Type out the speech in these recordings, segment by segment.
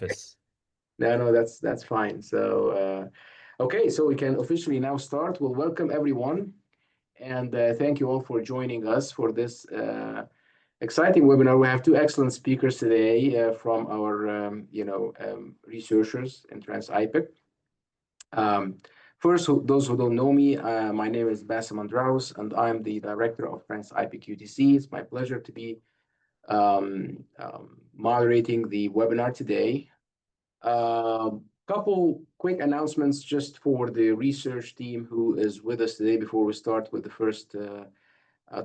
office. No, that's fine. So, okay, so we can officially now start. We'll welcome everyone, and thank you all for joining us for this exciting webinar. We have two excellent speakers today from our, researchers in TRANS-IPIC. First, those who don't know me, my name is Bassem Andraus, and I'm the director of TRANS-IPIC UTC. It's my pleasure to be moderating the webinar today. Couple quick announcements just for the research team who is with us today before we start with the first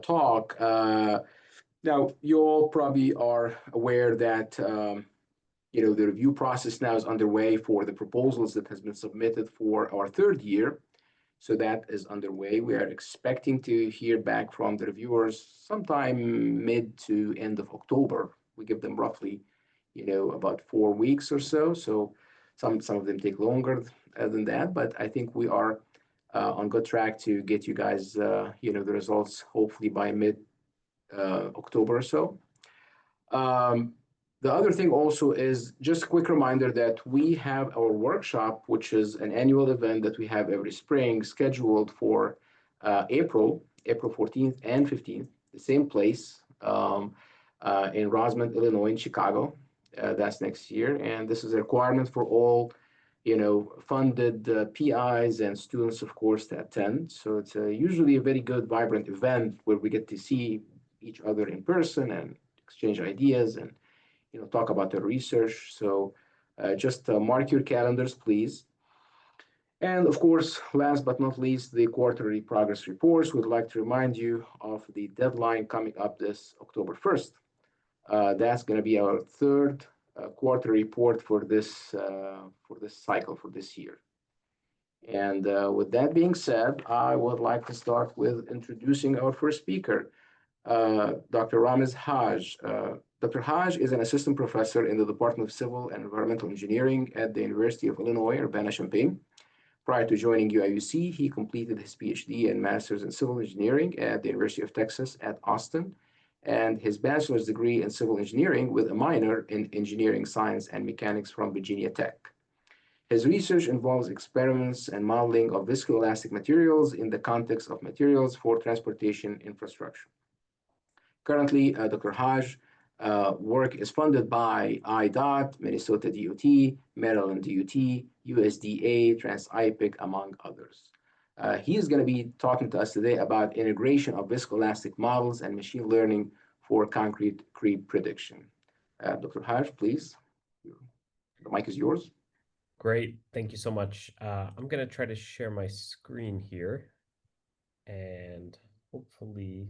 talk. Now, you all probably are aware that the review process now is underway for the proposals that has been submitted for our third year. So that is underway. We are expecting to hear back from the reviewers sometime mid to end of October. We give them roughly, about 4 weeks or so. So some of them take longer than that, but I think we are on good track to get you guys, the results hopefully by mid October or so. The other thing also is just a quick reminder that we have our workshop, which is an annual event that we have every spring, scheduled for April 14th and 15th, the same place in Rosemont, Illinois, in Chicago. That's next year, and this is a requirement for all, funded PIs and students, of course, to attend. So it's usually a very good, vibrant event where we get to see each other in person and exchange ideas and talk about the research. So just mark your calendars, please. And of course, last but not least, the quarterly progress reports. We'd like to remind you of the deadline coming up this October 1st. That's going to be our third quarter report for this cycle for this year. And with that being said, I would like to start with introducing our first speaker, Dr. Ramez Hajj. Dr. Hajj is an assistant professor in the Department of Civil and Environmental Engineering at the University of Illinois, Urbana-Champaign. Prior to joining UIUC, he completed his PhD and Master's in Civil Engineering at the University of Texas at Austin, and his bachelor's degree in Civil Engineering with a minor in Engineering Science and Mechanics from Virginia Tech. His research involves experiments and modeling of viscoelastic materials in the context of materials for transportation infrastructure. Currently, Dr. Hajj work is funded by IDOT, Minnesota DOT, Maryland DOT, USDA, TRANS-IPIC, among others. He is going to be talking to us today about integration of viscoelastic models and machine learning for concrete creep prediction. Dr. Hajj, please. The mic is yours. Great. Thank you so much. I'm going to try to share my screen here, and hopefully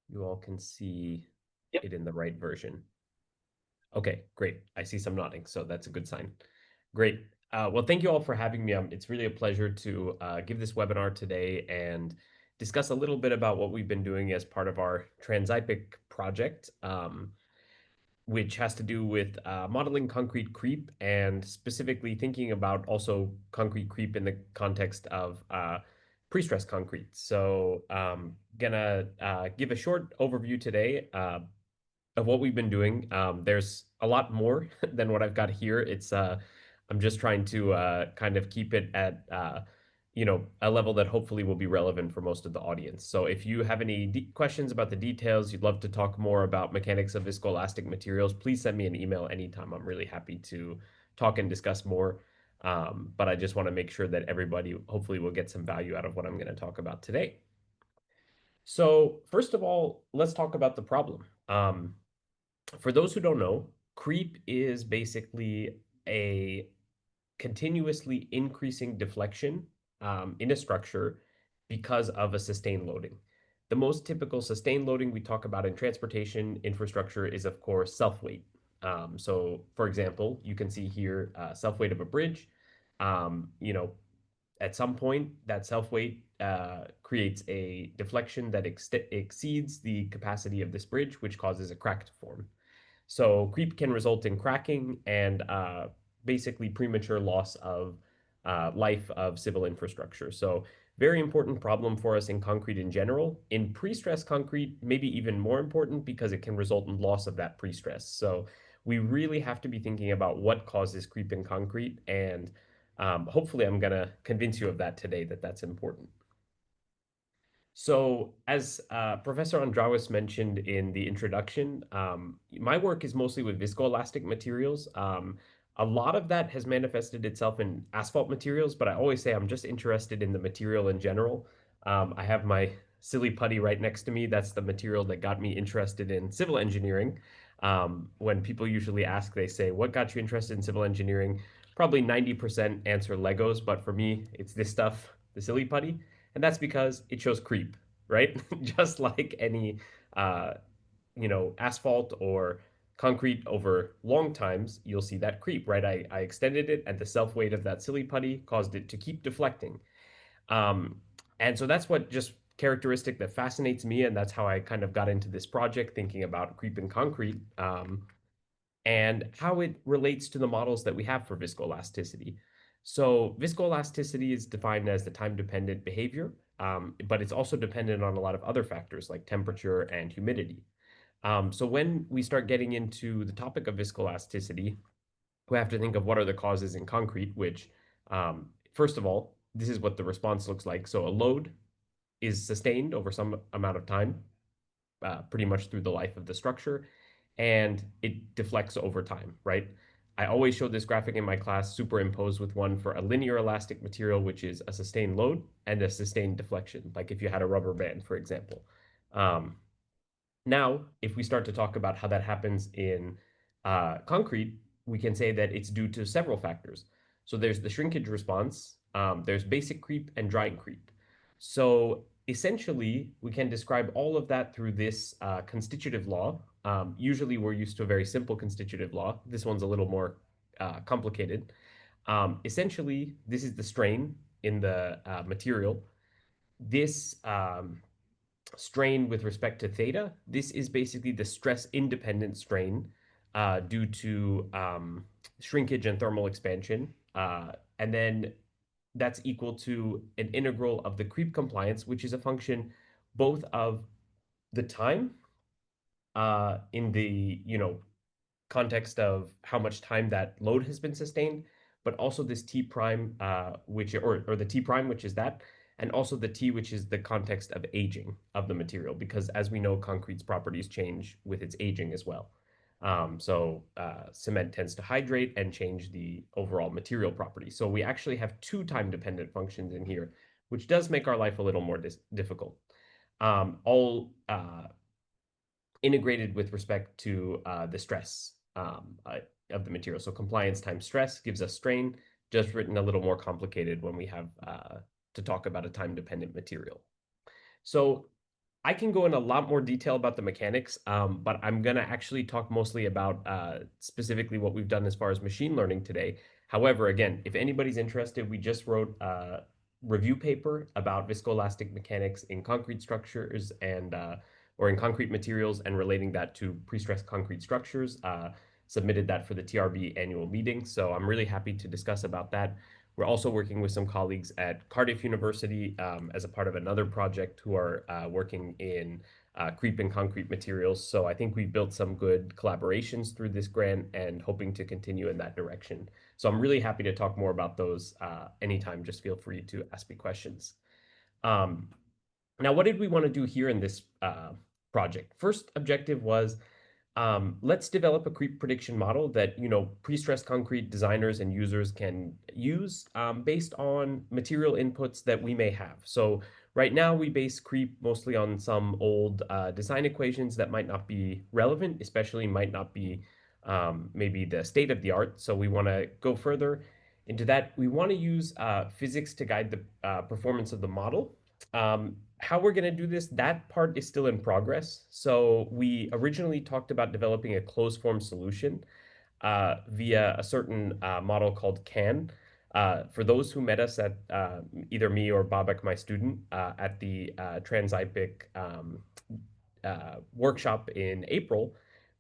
you all can see it in the right version. Okay, great. I see some nodding, so that's a good sign. Great. Well, thank you all for having me. It's really a pleasure to give this webinar today and discuss a little bit about what we've been doing as part of our TRANS-IPIC project, which has to do with modeling concrete creep and specifically thinking about also concrete creep in the context of pre-stressed concrete. So gonna give a short overview today of what we've been doing. There's a lot more than what I've got here. It's I'm just trying to kind of keep it at a level that hopefully will be relevant for most of the audience. So if you have any questions about the details, you'd love to talk more about mechanics of viscoelastic materials, please send me an email anytime. I'm really happy to talk and discuss more. But I just want to make sure that everybody hopefully will get some value out of what I'm going to talk about today. So first of all, let's talk about the problem. For those who don't know, creep is basically a continuously increasing deflection in a structure because of a sustained loading. The most typical sustained loading we talk about in transportation infrastructure is, of course, self-weight. So, for example, you can see here self-weight of a bridge. At some point, that self-weight creates a deflection that exceeds the capacity of this bridge, which causes a crack to form. So creep can result in cracking and basically premature loss of life of civil infrastructure. So very important problem for us in concrete in general. In pre-stress concrete, maybe even more important because it can result in loss of that pre-stress. So we really have to be thinking about what causes creep in concrete. And hopefully, I'm going to convince you of that today, that that's important. So, as Professor Andrawis mentioned in the introduction, my work is mostly with viscoelastic materials. A lot of that has manifested itself in asphalt materials, but I always say I'm just interested in the material in general. I have my silly putty right next to me. That's the material that got me interested in civil engineering. When people usually ask, they say, "What got you interested in civil engineering?" Probably 90% answer Legos, but for me, it's this stuff, the silly putty. And that's because it shows creep, right? Just like any, uh, asphalt or concrete over long times, you'll see that creep, right? I extended it, and the self weight of that silly putty caused it to keep deflecting. Um, and so that's what just characteristic that fascinates me, and that's how I kind of got into this project, thinking about creep in concrete. And how it relates to the models that we have for viscoelasticity. So viscoelasticity is defined as the time-dependent behavior, but it's also dependent on a lot of other factors like temperature and humidity. So when we start getting into the topic of viscoelasticity, we have to think of what are the causes in concrete, which, first of all, this is what the response looks like. So a load is sustained over some amount of time, pretty much through the life of the structure, and it deflects over time, right? I always show this graphic in my class superimposed with one for a linear elastic material, which is a sustained load and a sustained deflection, like if you had a rubber band, for example. Um, Now, if we start to talk about how that happens in concrete, we can say that it's due to several factors. So there's the shrinkage response, there's basic creep and drying creep. So essentially, we can describe all of that through this constitutive law. Usually, we're used to a very simple constitutive law. This one's a little more complicated. Essentially, this is the strain in the material. This strain with respect to theta, this is basically the stress independent strain due to shrinkage and thermal expansion. And then that's equal to an integral of the creep compliance, which is a function both of the time in the, context of how much time that load has been sustained, but also this T prime, which or the T prime, which is that, and also the T, which is the context of aging of the material, because as we know, concrete's properties change with its aging as well. Cement tends to hydrate and change the overall material property. So we actually have two time-dependent functions in here, which does make our life a little more difficult. All integrated with respect to the stress of the material. So compliance times stress gives us strain, just written a little more complicated when we have to talk about a time-dependent material. So I can go in a lot more detail about the mechanics, but I'm going to actually talk mostly about specifically what we've done as far as machine learning today. However, again, if anybody's interested, we just wrote a review paper about viscoelastic mechanics in concrete structures and or in concrete materials and relating that to pre-stressed concrete structures. Submitted that for the TRB annual meeting. So I'm really happy to discuss about that. We're also working with some colleagues at Cardiff University as a part of another project who are working in creep and concrete materials. So I think we've built some good collaborations through this grant and hoping to continue in that direction. So I'm really happy to talk more about those anytime. Just feel free to ask me questions. Now, what did we want to do here in this project? First objective was let's develop a creep prediction model that pre-stressed concrete designers and users can use based on material inputs that we may have. So right now we base creep mostly on some old design equations that might not be relevant, especially might not be maybe the state of the art. So we want to go further into that. We want to use physics to guide the performance of the model. How we're going to do this, that part is still in progress. So we originally talked about developing a closed form solution via a certain model called CAN. For those who met us at either me or Babak, my student, at the TRANS-IPIC workshop in April,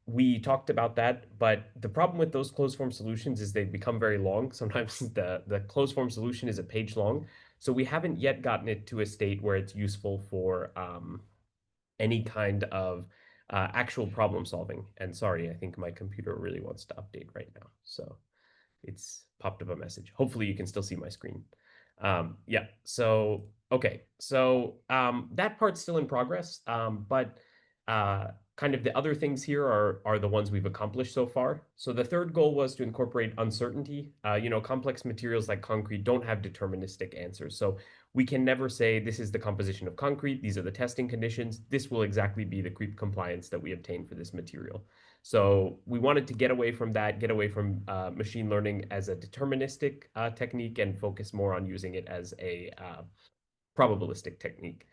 we talked about that. But the problem with those closed form solutions is they become very long. Sometimes the closed form solution is a page long. So we haven't yet gotten it to a state where it's useful for any kind of actual problem solving. And sorry, I think my computer really wants to update right now. So it's popped up a message. Hopefully you can still see my screen. Yeah, so, okay. So that part's still in progress, but kind of the other things here are the ones we've accomplished so far. So the third goal was to incorporate uncertainty. Complex materials like concrete don't have deterministic answers. So we can never say this is the composition of concrete, these are the testing conditions, this will exactly be the creep compliance that we obtain for this material. So we wanted to get away from that, get away from machine learning as a deterministic technique and focus more on using it as a probabilistic technique.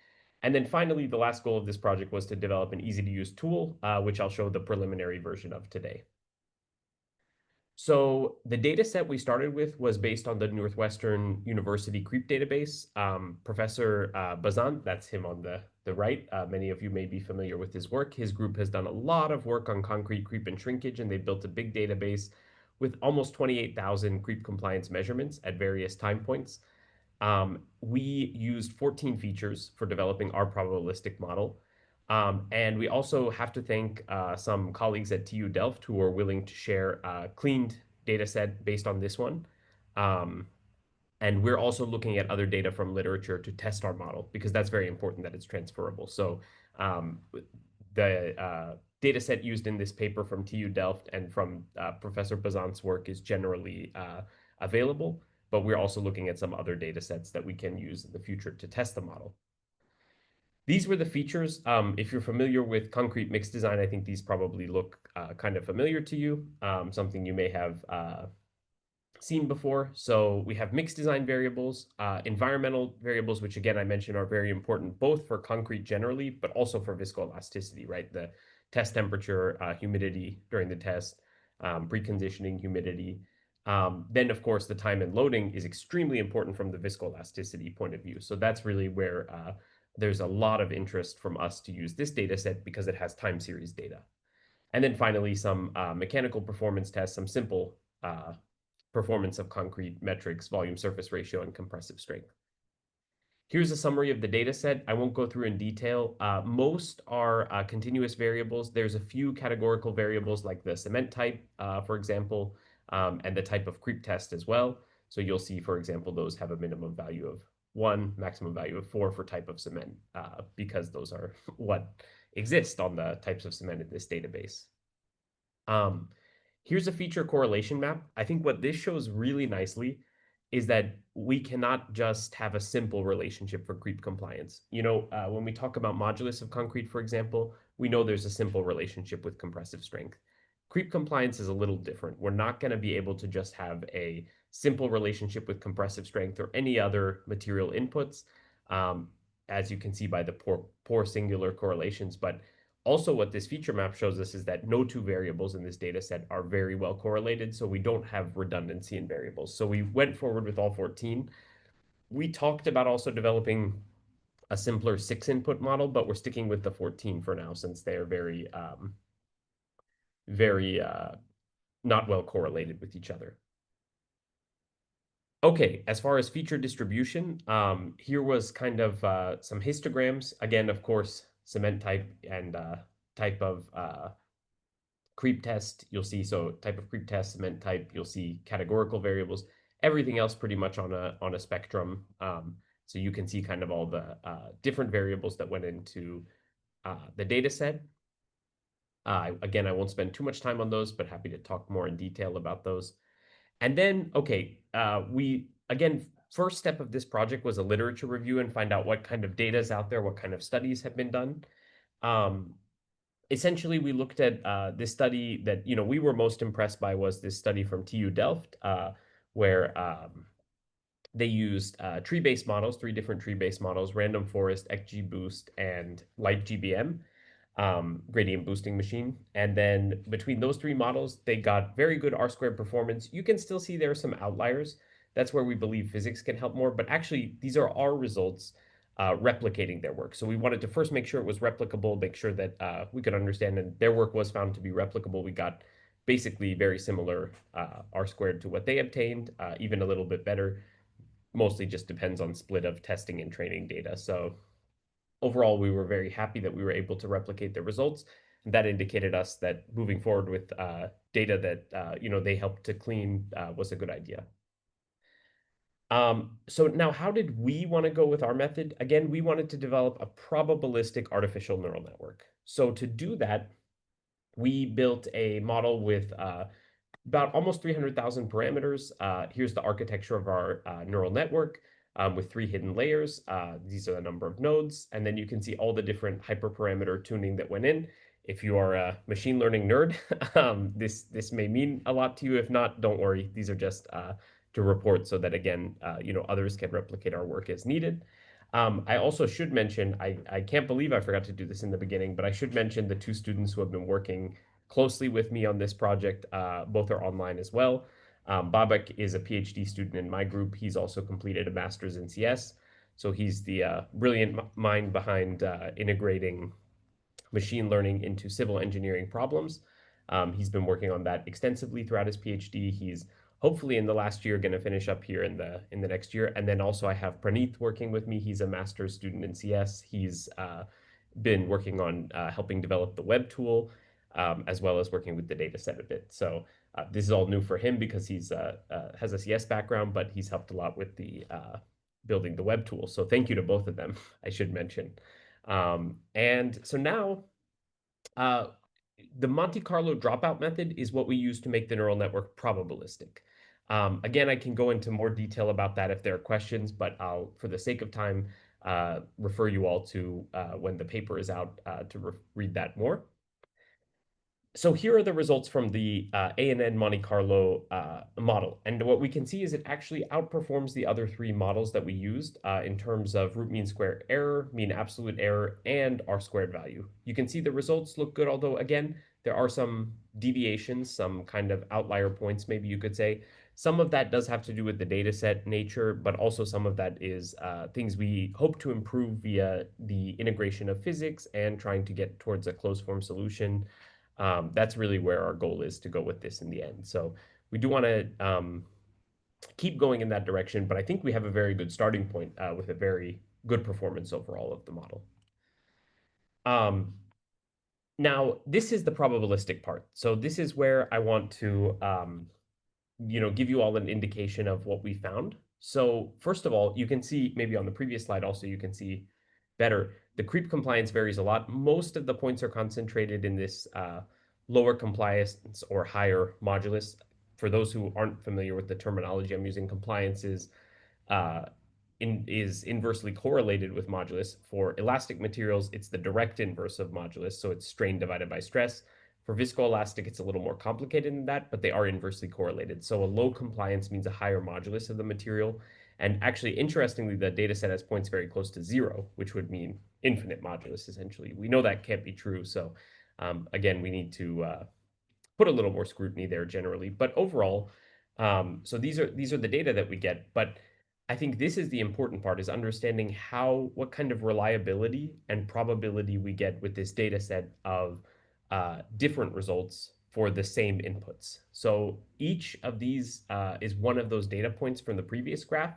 And then finally, the last goal of this project was to develop an easy to use tool, which I'll show the preliminary version of today. So the data set we started with was based on the Northwestern University creep database. Professor Bazant, that's him on the right. Many of you may be familiar with his work. His group has done a lot of work on concrete creep and shrinkage, and they built a big database with almost 28,000 creep compliance measurements at various time points. We used 14 features for developing our probabilistic model. And we also have to thank some colleagues at TU Delft who are willing to share a cleaned data set based on this one. And we're also looking at other data from literature to test our model because that's very important that it's transferable. So the data set used in this paper from TU Delft and from Professor Bazant's work is generally available, but we're also looking at some other data sets that we can use in the future to test the model. These were the features. If you're familiar with concrete mix design, I think these probably look kind of familiar to you, something you may have seen before. So we have mixed design variables, environmental variables, which again, I mentioned are very important, both for concrete generally, but also for viscoelasticity, right? The test temperature, humidity during the test, preconditioning humidity. Then of course, the time and loading is extremely important from the viscoelasticity point of view. So that's really where there's a lot of interest from us to use this data set because it has time series data. And then finally, some mechanical performance tests, some simple performance of concrete metrics, volume surface ratio, and compressive strength. Here's a summary of the data set. I won't go through in detail. Most are continuous variables. There's a few categorical variables like the cement type, for example, and the type of creep test as well. So you'll see, for example, those have a minimum value of 1, maximum value of 4 for type of cement, because those are what exist on the types of cement in this database. Here's a feature correlation map. I think what this shows really nicely is that we cannot just have a simple relationship for creep compliance. When we talk about modulus of concrete, for example, we know there's a simple relationship with compressive strength. Creep compliance is a little different. We're not going to be able to just have a simple relationship with compressive strength or any other material inputs, as you can see by the poor singular correlations. But also what this feature map shows us is that no two variables in this data set are very well correlated, so we don't have redundancy in variables. So we went forward with all 14. We talked about also developing a simpler 6-input model, but we're sticking with the 14 for now since they are very not well correlated with each other. Okay, as far as feature distribution, here was kind of some histograms. Again, of course, cement type and type of creep test. You'll see, so type of creep test, cement type, you'll see categorical variables. Everything else pretty much on a spectrum. So you can see kind of all the different variables that went into the data set. Again, I won't spend too much time on those, but happy to talk more in detail about those. And then, okay, first step of this project was a literature review and find out what kind of data is out there, what kind of studies have been done. Essentially, we looked at this study that we were most impressed by was this study from TU Delft, where they used tree-based models, 3 different tree-based models: random forest, XGBoost, and light GBM. Gradient boosting machine. And then between those 3 models, they got very good R-squared performance. You can still see there are some outliers. That's where we believe physics can help more. But actually, these are our results replicating their work. So we wanted to first make sure it was replicable, make sure that we could understand. And their work was found to be replicable. We got basically very similar R-squared to what they obtained, even a little bit better. Mostly just depends on split of testing and training data. So overall, we were very happy that we were able to replicate the results. That indicated us that moving forward with data that they helped to clean was a good idea. So now, how did we want to go with our method? Again, we wanted to develop a probabilistic artificial neural network. So to do that, we built a model with about almost 300,000 parameters. Here's the architecture of our neural network with 3 hidden layers. These are the number of nodes. And then you can see all the different hyperparameter tuning that went in. If you are a machine learning nerd, this may mean a lot to you. If not, don't worry. These are just to report so that, again, others can replicate our work as needed. I also should mention, I can't believe I forgot to do this in the beginning, but I should mention the 2 students who have been working closely with me on this project. Both are online as well. Babak is a PhD student in my group. He's also completed a master's in CS. So he's the brilliant mind behind integrating machine learning into civil engineering problems. He's been working on that extensively throughout his PhD. He's hopefully in the last year going to finish up here in the next year. And then also I have Praneeth working with me. He's a master's student in CS. He's been working on helping develop the web tool, as well as working with the data set a bit. So this is all new for him because he's has a CS background, but he's helped a lot with the building the web tool. So thank you to both of them, I should mention. And so now uh, the Monte Carlo dropout method is what we use to make the neural network probabilistic. Again, I can go into more detail about that if there are questions, but I'll, for the sake of time, refer you all to when the paper is out to read that more. So here are the results from the ANN Monte Carlo model. And what we can see is it actually outperforms the other 3 models that we used in terms of root mean square error, mean absolute error, and R squared value. You can see the results look good, although again, there are some deviations, some kind of outlier points, maybe you could say. Some of that does have to do with the data set nature, but also some of that is things we hope to improve via the integration of physics and trying to get towards a closed form solution. That's really where our goal is to go with this in the end. So we do want to keep going in that direction, but I think we have a very good starting point with a very good performance overall of the model. Now, this is the probabilistic part. So this is where I want to give you all an indication of what we found. So first of all, you can see maybe on the previous slide also, you can see better. The creep compliance varies a lot. Most of the points are concentrated in this lower compliance or higher modulus. For those who aren't familiar with the terminology I'm using, compliance is inversely correlated with modulus. For elastic materials, it's the direct inverse of modulus, so it's strain divided by stress. For viscoelastic, it's a little more complicated than that, but they are inversely correlated. So a low compliance means a higher modulus of the material. And actually, interestingly, the data set has points very close to 0, which would mean infinite modulus, essentially. We know that can't be true. So again, we need to put a little more scrutiny there generally. But overall, so these are the data that we get. But I think this is the important part, is understanding what kind of reliability and probability we get with this data set of different results for the same inputs. So each of these is one of those data points from the previous graph.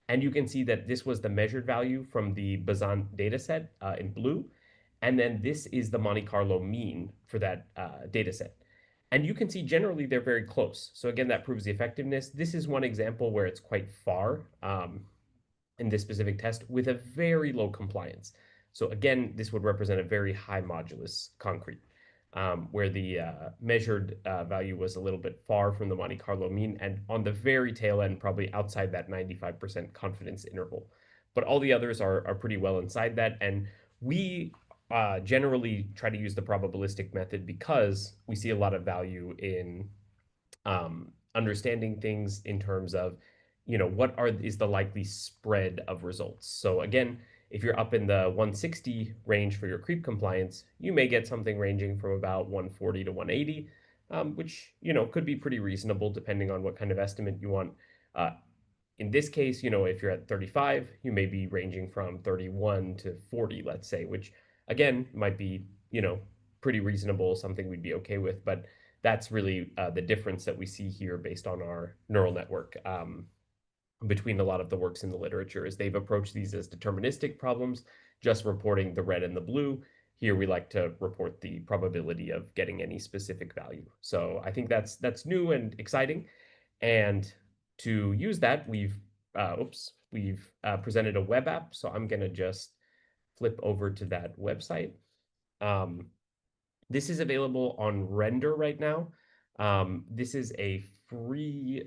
And you can see that this was the measured value from the Bazan data set in blue. And then this is the Monte Carlo mean for that data set. And you can see generally they're very close. So again, that proves the effectiveness. This is one example where it's quite far in this specific test with a very low compliance. So again, this would represent a very high modulus concrete, where the measured value was a little bit far from the Monte Carlo mean and on the very tail end, probably outside that 95% confidence interval. But all the others are pretty well inside that. And we generally try to use the probabilistic method because we see a lot of value in understanding things in terms of, what is the likely spread of results. So again, if you're up in the 160 range for your creep compliance, you may get something ranging from about 140 to 180, which, could be pretty reasonable depending on what kind of estimate you want. In this case, if you're at 35, you may be ranging from 31 to 40, let's say, which again might be, pretty reasonable, something we'd be okay with. But that's really the difference that we see here based on our neural network between a lot of the works in the literature, is they've approached these as deterministic problems, just reporting the red and the blue. Here we like to report the probability of getting any specific value. So I think that's new and exciting. And to use that, we've presented a web app. So I'm gonna just flip over to that website. This is available on Render right now. This is a free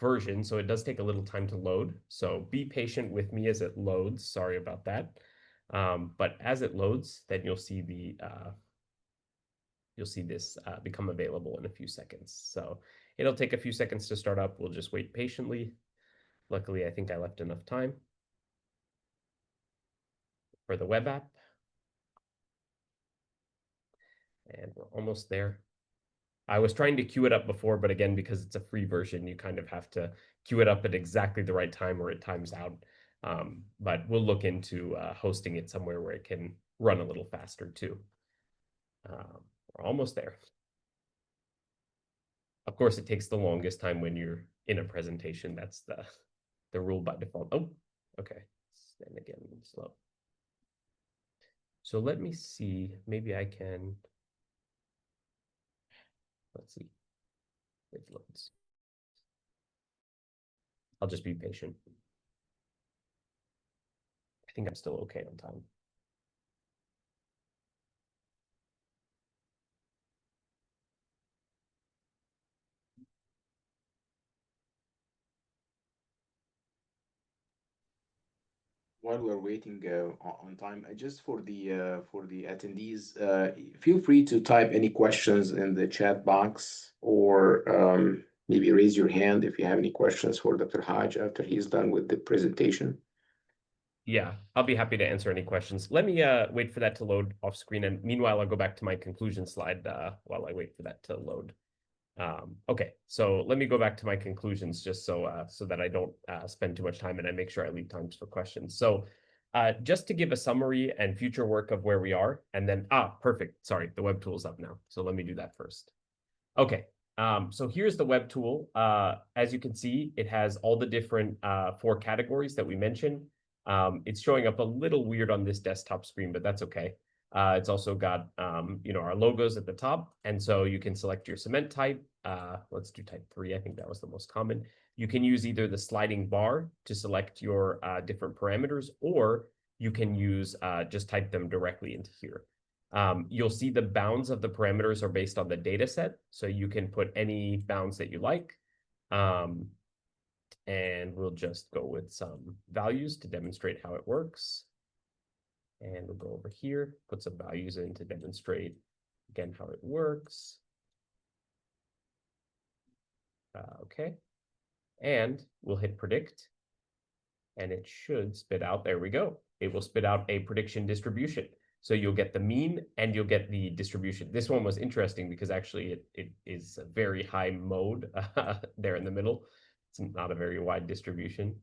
version, so it does take a little time to load. So be patient with me as it loads. Sorry about that. But as it loads, then you'll see this become available in a few seconds. So it'll take a few seconds to start up. We'll just wait patiently. Luckily, I think I left enough time for the web app. And we're almost there. I was trying to queue it up before, but again, because it's a free version, you kind of have to queue it up at exactly the right time or it times out. But we'll look into hosting it somewhere where it can run a little faster too. We're almost there. Of course, it takes the longest time when you're in a presentation. That's the rule by default. Oh, okay. And again, slow. So let me see. Maybe I can. Let's see. It loads. I'll just be patient. I think I'm still okay on time. While we're waiting on time, just for the attendees, feel free to type any questions in the chat box, or maybe raise your hand if you have any questions for Dr. Hajj after he's done with the presentation. Yeah, I'll be happy to answer any questions. Let me wait for that to load off screen, and meanwhile, I'll go back to my conclusion slide while I wait for that to load. Okay, so let me go back to my conclusions just so that I don't spend too much time and I make sure I leave time for questions. So just to give a summary and future work of where we are, and then, perfect. Sorry, the web tool is up now. So let me do that first. Okay, so here's the web tool. As you can see, it has all the different 4 categories that we mentioned. It's showing up a little weird on this desktop screen, but that's okay. It's also got our logos at the top, and so you can select your cement type. Let's do type 3. I think that was the most common. You can use either the sliding bar to select your different parameters, or you can use just type them directly into here. You'll see the bounds of the parameters are based on the data set, so you can put any bounds that you like. And we'll just go with some values to demonstrate how it works. And we'll go over here, put some values in to demonstrate, again, how it works. Okay. And we'll hit predict. And it should spit out, there we go. It will spit out a prediction distribution. So you'll get the mean and you'll get the distribution. This one was interesting because actually it is a very high mode there in the middle. It's not a very wide distribution.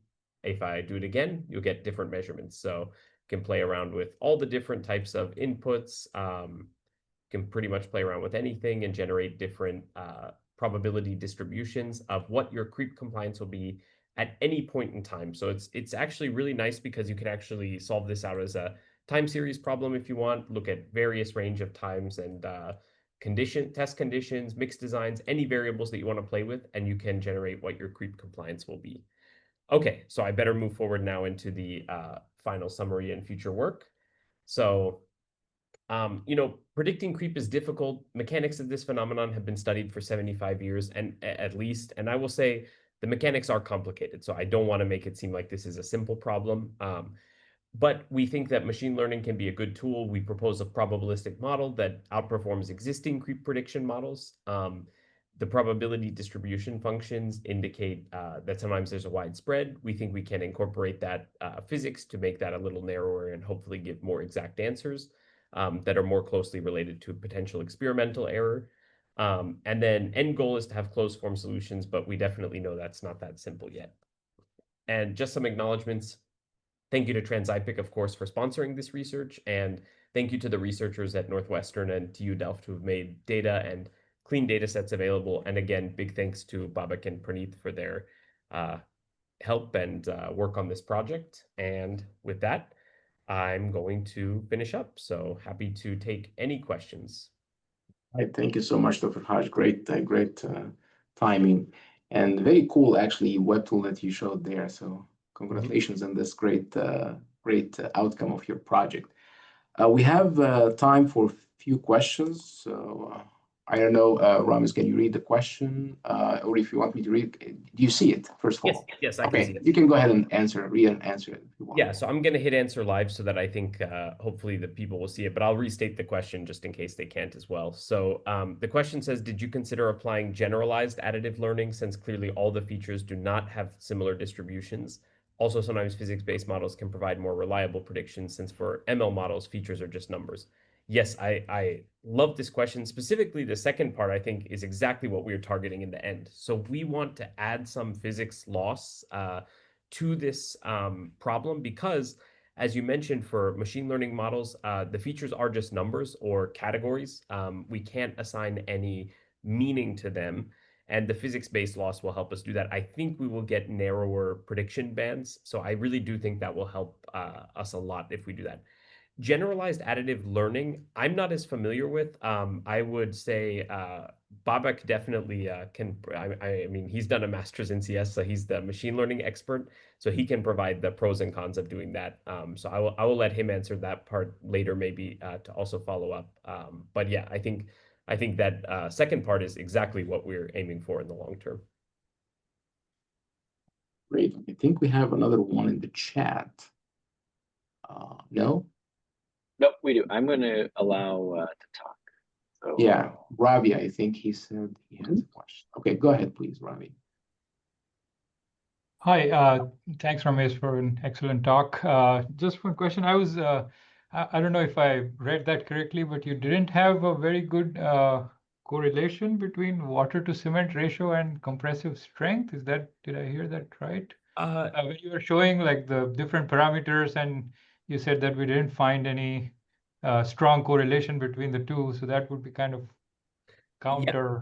If I do it again, you'll get different measurements. So you can play around with all the different types of inputs. Can pretty much play around with anything and generate different probability distributions of what your creep compliance will be at any point in time. So it's actually really nice because you can actually solve this out as a time series problem if you want, look at various range of times and test conditions, mixed designs, any variables that you want to play with, and you can generate what your creep compliance will be. Okay, so I better move forward now into the final summary and future work. So, predicting creep is difficult. Mechanics of this phenomenon have been studied for 75 years and at least, and I will say the mechanics are complicated. So I don't want to make it seem like this is a simple problem. But we think that machine learning can be a good tool. We propose a probabilistic model that outperforms existing creep prediction models. The probability distribution functions indicate that sometimes there's a wide spread. We think we can incorporate that physics to make that a little narrower and hopefully give more exact answers that are more closely related to potential experimental error. And then end goal is to have closed form solutions, but we definitely know that's not that simple yet. And just some acknowledgements. Thank you to TRANS-IPIC, of course, for sponsoring this research, and thank you to the researchers at Northwestern and TU Delft who have made data and clean data sets available. And again, big thanks to Babak and Praneeth for their help and work on this project. And with that, I'm going to finish up. So happy to take any questions. Right, thank you so much, Dr. Hajj. Great timing and very cool, actually, web tool that you showed there. So congratulations on this great outcome of your project. We have time for a few questions. So I don't know, Ramez, can you read the question? Or if you want me to read, do you see it, first of Yes, all? yes, I can see Okay, it. you can go ahead and read and answer it if you want. Yeah, so I'm going to hit answer live so that I think hopefully the people will see it, but I'll restate the question just in case they can't as well. So the question says, did you consider applying generalized additive learning since clearly all the features do not have similar distributions? Also, sometimes physics-based models can provide more reliable predictions since for ML models, features are just numbers. Yes, I love this question. Specifically, the second part, I think, is exactly what we are targeting in the end. So we want to add some physics loss to this problem because, as you mentioned, for machine learning models, the features are just numbers or categories. We can't assign any meaning to them. And the physics-based loss will help us do that. I think we will get narrower prediction bands. So I really do think that will help us a lot if we do that. Generalized additive learning, I'm not as familiar with. I would say Babak definitely can. I mean, he's done a master's in CS, so he's the machine learning expert. So he can provide the pros and cons of doing that. So I will let him answer that part later, maybe to also follow up. But yeah, I think that second part is exactly what we're aiming for in the long term. Great. I think we have another one in the chat. No? Nope, we do. I'm going to allow to talk. So, Yeah, Ravi, I think he said he has a question. Okay, go ahead, please, Ravi. Hi, thanks, Ramez, for an excellent talk. Just one question. I don't know if I read that correctly, but you didn't have a very good correlation between water to cement ratio and compressive strength. Did I hear that right? When you were showing like the different parameters, and you said that we didn't find any strong correlation between the two, so that would be kind of counter.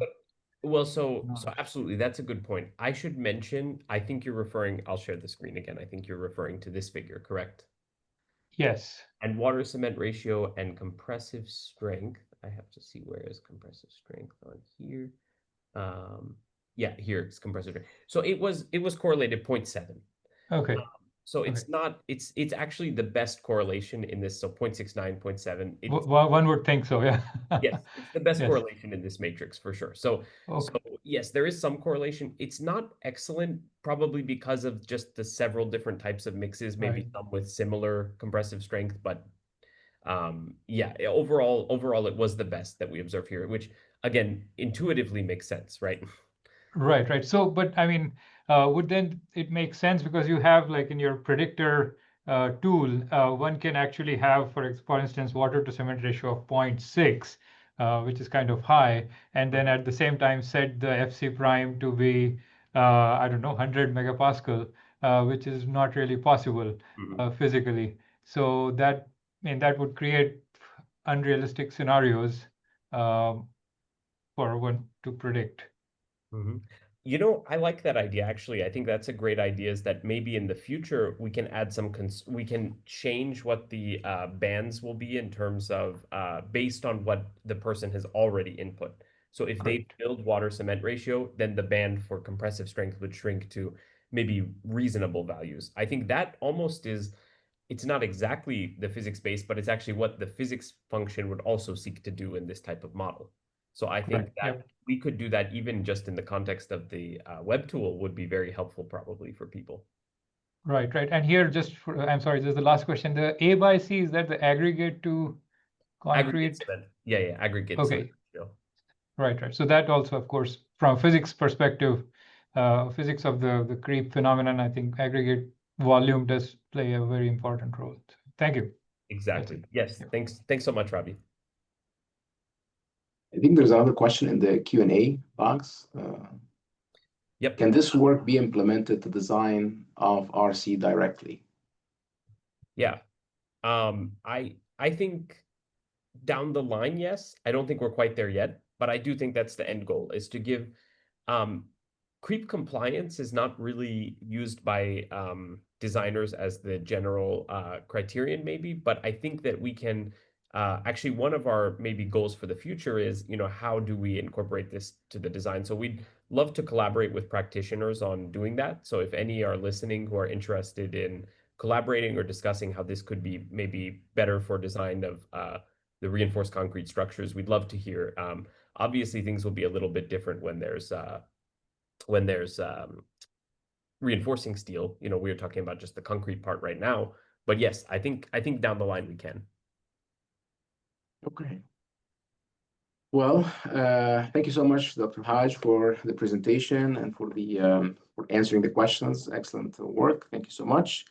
Well, so absolutely, that's a good point. I should mention, I think you're referring, I'll share the screen again. I think you're referring to this figure, correct? Yes. And water cement ratio and compressive strength. I have to see where is compressive strength on here. Yeah, here it's compressive strength. So it was correlated 0.7. Okay. So Okay. it's not, it's actually the best correlation in this. So 0.69, 0.7. One would think so, yeah. Yes, it's the best Yes. correlation in this matrix for sure. So Okay. yes, there is some correlation. It's not excellent, probably because of just the several different types of mixes, maybe Right. some with similar compressive strength, but yeah, overall it was the best that we observe here, which again, intuitively makes sense, right? Right, right. So, but I mean, would then it make sense because you have like in your predictor tool, one can actually have, for instance, water to cement ratio of 0.6, which is kind of high, and then at the same time set the FC prime to be, I don't know, 100 megapascal, which is not really possible physically. So that, I mean, that would create unrealistic scenarios for one to predict. You know, I like that idea actually. I think that's a great idea is that maybe in the future we can add some we can change what the bands will be in terms of based on what the person has already input. So if they Correct. build water cement ratio, then the band for compressive strength would shrink to maybe reasonable values. I think that almost is, it's not exactly the physics based, but it's actually what the physics function would also seek to do in this type of model. So I think Correct. that Yep. we could do that even just in the context of the web tool would be very helpful probably for people. Right, right. And here, just for, I'm sorry, this is the last question. The A by C, is that the aggregate to Aggregate concrete? cement. Yeah, aggregate cement. Okay. Right, right. So that also, of course, from a physics perspective, physics of the creep phenomenon, I think aggregate volume does play a very important role. Thank you. Exactly. Yes. Yep. Thanks so much, Robbie. I think there's another question in the Q&A box. Yep. Can this work be implemented to design of RC directly? Yeah. I think down the line, yes. I don't think we're quite there yet, but I do think that's the end goal is to give creep compliance is not really used by designers as the general criterion, maybe, but I think that we can actually, one of our maybe goals for the future is, how do we incorporate this to the design? So we'd love to collaborate with practitioners on doing that. So if any are listening who are interested in collaborating or discussing how this could be maybe better for design of the reinforced concrete structures, we'd love to hear. Obviously, things will be a little bit different when there's reinforcing steel. We're talking about just the concrete part right now. But yes, I think down the line we can. Okay. Well, thank you so much, Dr. Hajj, for the presentation and for answering the questions. Excellent work. Thank you so much.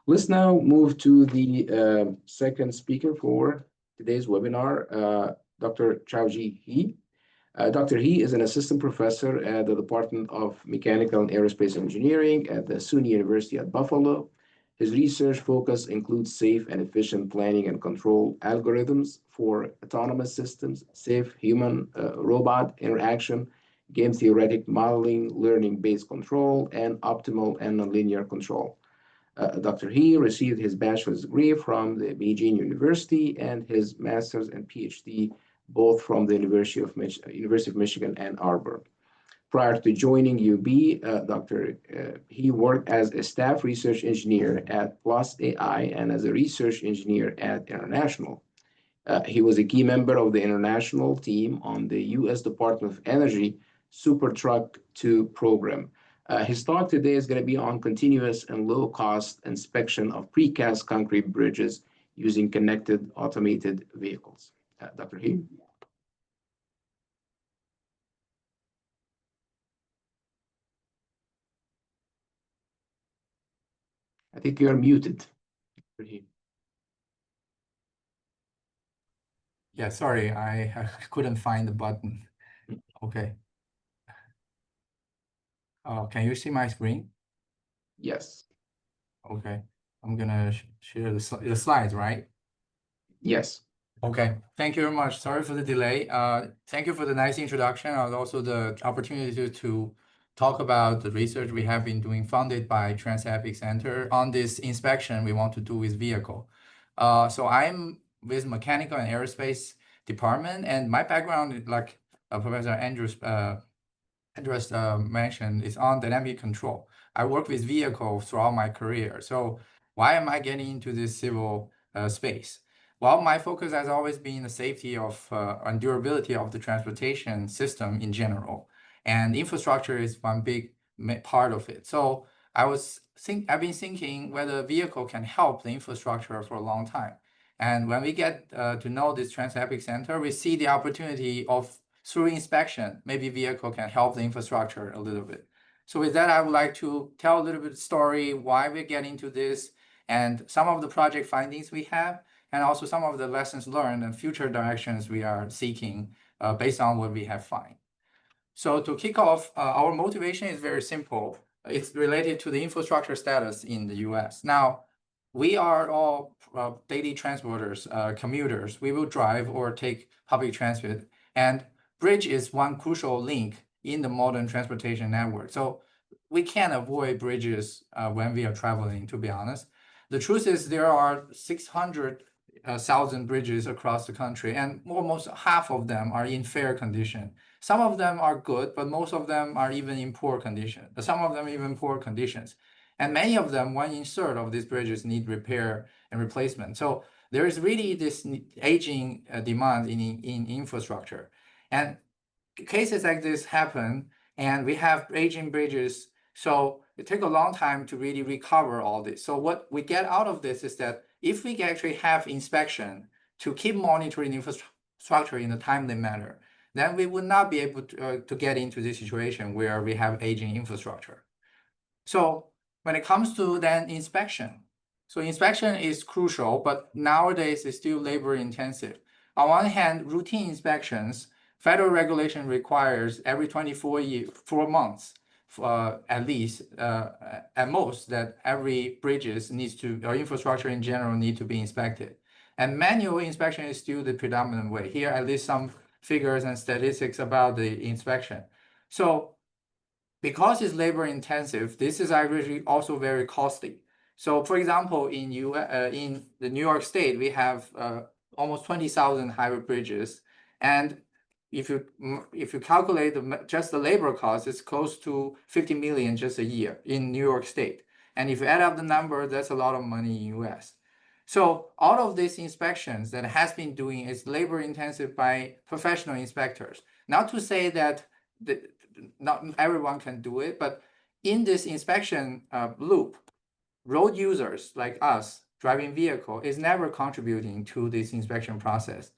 Let's now move to the second speaker for today's webinar, Dr. Chaozhe He. Dr. He is an assistant professor at the Department of Mechanical and Aerospace Engineering at the SUNY University at Buffalo. His research focus includes safe and efficient planning and control algorithms for autonomous systems, safe human-robot interaction, game theoretic modeling, learning-based control, and optimal and nonlinear control. Dr. He received his bachelor's degree from the Beijing University and his master's and PhD both from the University of Michigan, Ann Arbor. Prior to joining UB, Dr. He worked as a staff research engineer at Plus AI and as a research engineer at International. He was a key member of the international team on the U.S. Department of Energy SuperTruck 2 program. His talk today is going to be on continuous and low-cost inspection of precast concrete bridges using connected automated vehicles. Dr. He? I think you're muted. Dr. He. Yeah, sorry, I couldn't find the button. Okay. Can you see my screen? Yes. Okay. I'm gonna share the slides, right? Yes. Okay. Thank you very much. Sorry for the delay. Thank you for the nice introduction and also the opportunity to talk about the research we have been doing funded by TRANS-IPIC Center on this inspection we want to do with vehicle. So I'm with Mechanical and Aerospace Department, and my background, like Professor Andrews mentioned, is on dynamic control. I work with vehicles throughout my career. So why am I getting into this civil space? Well, my focus has always been the safety of and durability of the transportation system in general, and infrastructure is one big part of it. So I've been thinking whether a vehicle can help the infrastructure for a long time. And when we get to know this TRANS-IPIC Center, we see the opportunity of through inspection, maybe vehicle can help the infrastructure a little bit. So with that, I would like to tell a little bit of story why we're getting to this and some of the project findings we have, and also some of the lessons learned and future directions we are seeking based on what we have found. So to kick off, our motivation is very simple. It's related to the infrastructure status in the US. Now, we are all daily transporters, commuters. We will drive or take public transit, and bridge is one crucial link in the modern transportation network. So we can't avoid bridges when we are traveling, to be honest. The truth is there are 600,000 bridges across the country, and almost half of them are in fair condition. Some of them are good, but most of them are even in poor condition. Some of them even poor conditions. And many of them, 1/3 of these bridges need repair and replacement. So there is really this aging demand in infrastructure. And cases like this happen, and we have aging bridges. So it takes a long time to really recover all this. So what we get out of this is that if we actually have inspection to keep monitoring infrastructure in a timely manner, then we would not be able to get into this situation where we have aging infrastructure. So when it comes to then inspection, so inspection is crucial, but nowadays it's still labor intensive. On one hand, routine inspections, federal regulation requires every 4 months, at least, at most, that every bridges needs to, or infrastructure in general, need to be inspected. And manual inspection is still the predominant way. Here, at least some figures and statistics about the inspection. So because it's labor intensive, this is actually also very costly. So for example, in the New York State, we have almost 20,000 highway bridges. And if you calculate just the labor cost, it's close to 50 million just a year in New York State. And if you add up the number, that's a lot of money in US. So all of these inspections that has been doing is labor intensive by professional inspectors. Not to say that not everyone can do it, but in this inspection loop, road users like us driving vehicle is never contributing to this inspection process.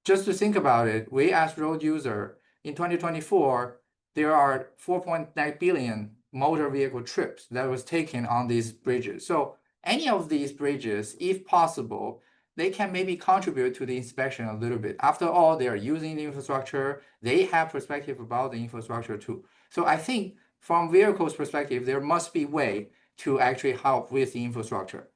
Just to think about it, we as road user in 2024, there are 4.9 billion motor vehicle trips that was taken on these bridges. So any of these bridges, if possible, they can maybe contribute to the inspection a little bit. After all, they are using the infrastructure. They have perspective about the infrastructure too. So I think from vehicles perspective, there must be a way to actually help with the infrastructure.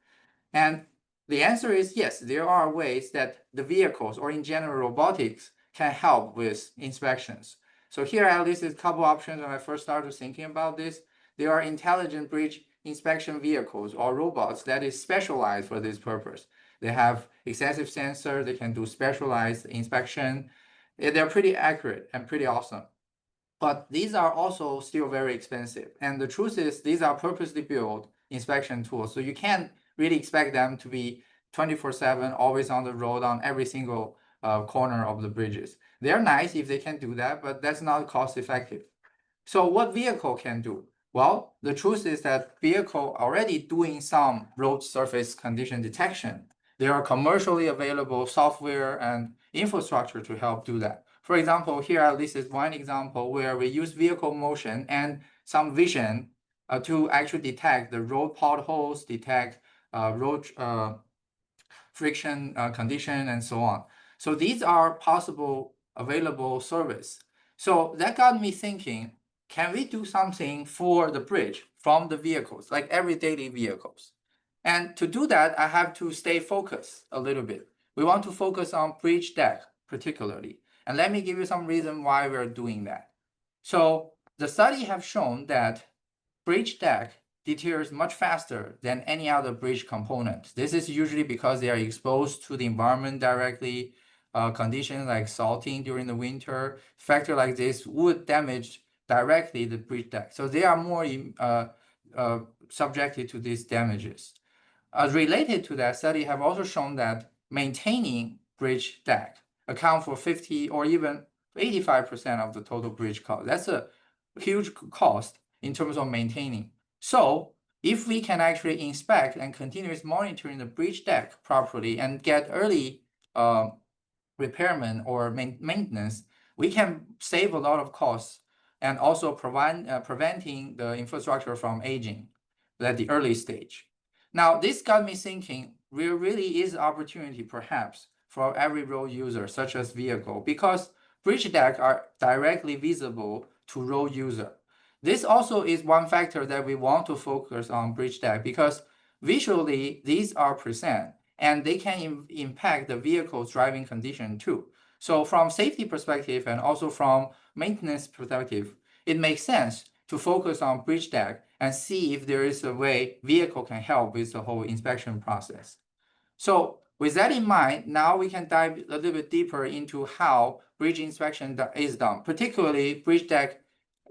And the answer is yes, there are ways that the vehicles or in general robotics can help with inspections. So here I listed a couple options when I first started thinking about this. There are intelligent bridge inspection vehicles or robots that is specialized for this purpose. They have excessive sensor, they can do specialized inspection. They're pretty accurate and pretty awesome. But these are also still very expensive. And the truth is these are purposely built inspection tools. So you can't really expect them to be 24/7, always on the road on every single corner of the bridges. They're nice if they can do that, but that's not cost effective. So what vehicle can do? Well, the truth is that vehicle already doing some road surface condition detection. There are commercially available software and infrastructure to help do that. For example, here I listed one example where we use vehicle motion and some vision to actually detect the road potholes, detect road friction condition, and so on. So these are possible available service. So that got me thinking, can we do something for the bridge from the vehicles, like everyday vehicles? And to do that, I have to stay focused a little bit. We want to focus on bridge deck particularly. And let me give you some reason why we're doing that. So the study have shown that bridge deck deteriorates much faster than any other bridge component. This is usually because they are exposed to the environment directly. Conditions like salting during the winter, factor like this would damage directly the bridge deck. So they are more subjected to these damages. Related to that, study have also shown that maintaining bridge deck account for 50 or even 85% of the total bridge cost. That's a huge cost in terms of maintaining. So if we can actually inspect and continuously monitoring the bridge deck properly and get early repairment or maintenance, we can save a lot of costs and also preventing the infrastructure from aging at the early stage. Now, this got me thinking, there really is opportunity perhaps for every road user, such as vehicle, because bridge deck are directly visible to road user. This also is one factor that we want to focus on bridge deck because visually these are present and they can impact the vehicle's driving condition too. So from safety perspective and also from maintenance perspective, it makes sense to focus on bridge deck and see if there is a way vehicle can help with the whole inspection process. So with that in mind, now we can dive a little bit deeper into how bridge inspection is done, particularly bridge deck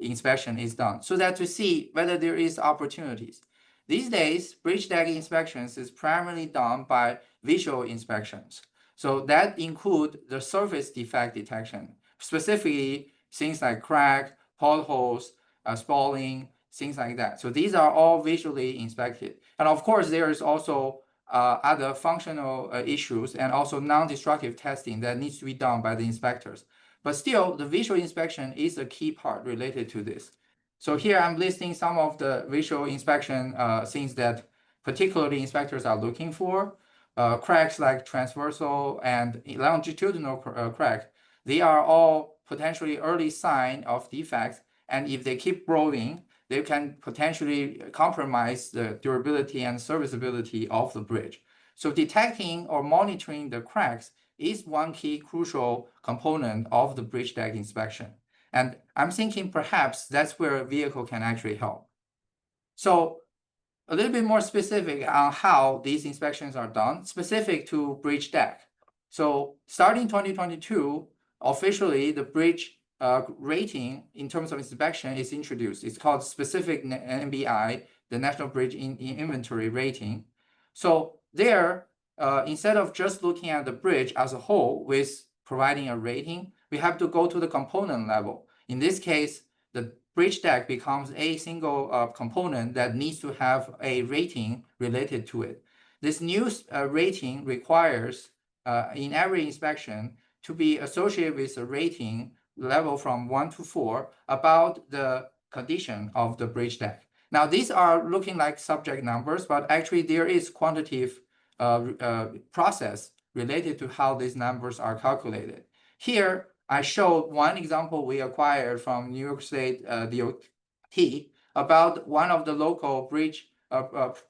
inspection is done, so that to see whether there is opportunities. These days, bridge deck inspections is primarily done by visual inspections. So that include the surface defect detection, specifically things like crack, potholes, spalling, things like that. So these are all visually inspected. And of course, there is also other functional issues and also non-destructive testing that needs to be done by the inspectors. But still, the visual inspection is a key part related to this. So here I'm listing some of the visual inspection things that particularly inspectors are looking for. Cracks like transversal and longitudinal crack, they are all potentially early sign of defects. And if they keep growing, they can potentially compromise the durability and serviceability of the bridge. So detecting or monitoring the cracks is one key crucial component of the bridge deck inspection. And I'm thinking perhaps that's where a vehicle can actually help. So a little bit more specific on how these inspections are done, specific to bridge deck. So starting 2022, officially the bridge rating in terms of inspection is introduced. It's called specific NBI, the National Bridge Inventory Rating. So there, instead of just looking at the bridge as a whole with providing a rating, we have to go to the component level. In this case, the bridge deck becomes a single component that needs to have a rating related to it. This new rating requires in every inspection to be associated with a rating level from 1 to 4 about the condition of the bridge deck. Now, these are looking like subject numbers, but actually there is quantitative process related to how these numbers are calculated. Here, I showed one example we acquired from New York State DOT about one of the local bridge,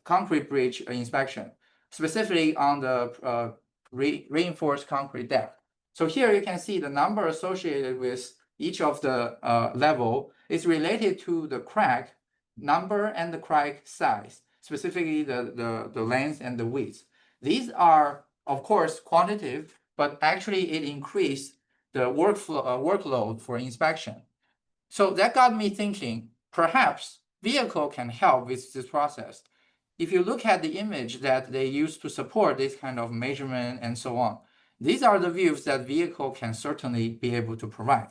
concrete bridge inspection, specifically on the reinforced concrete deck. So here you can see the number associated with each of the level is related to the crack number and the crack size, specifically the length and the width. These are, of course, quantitative, but actually it increased the workload for inspection. So that got me thinking, perhaps vehicle can help with this process. If you look at the image that they use to support this kind of measurement and so on, these are the views that vehicle can certainly be able to provide.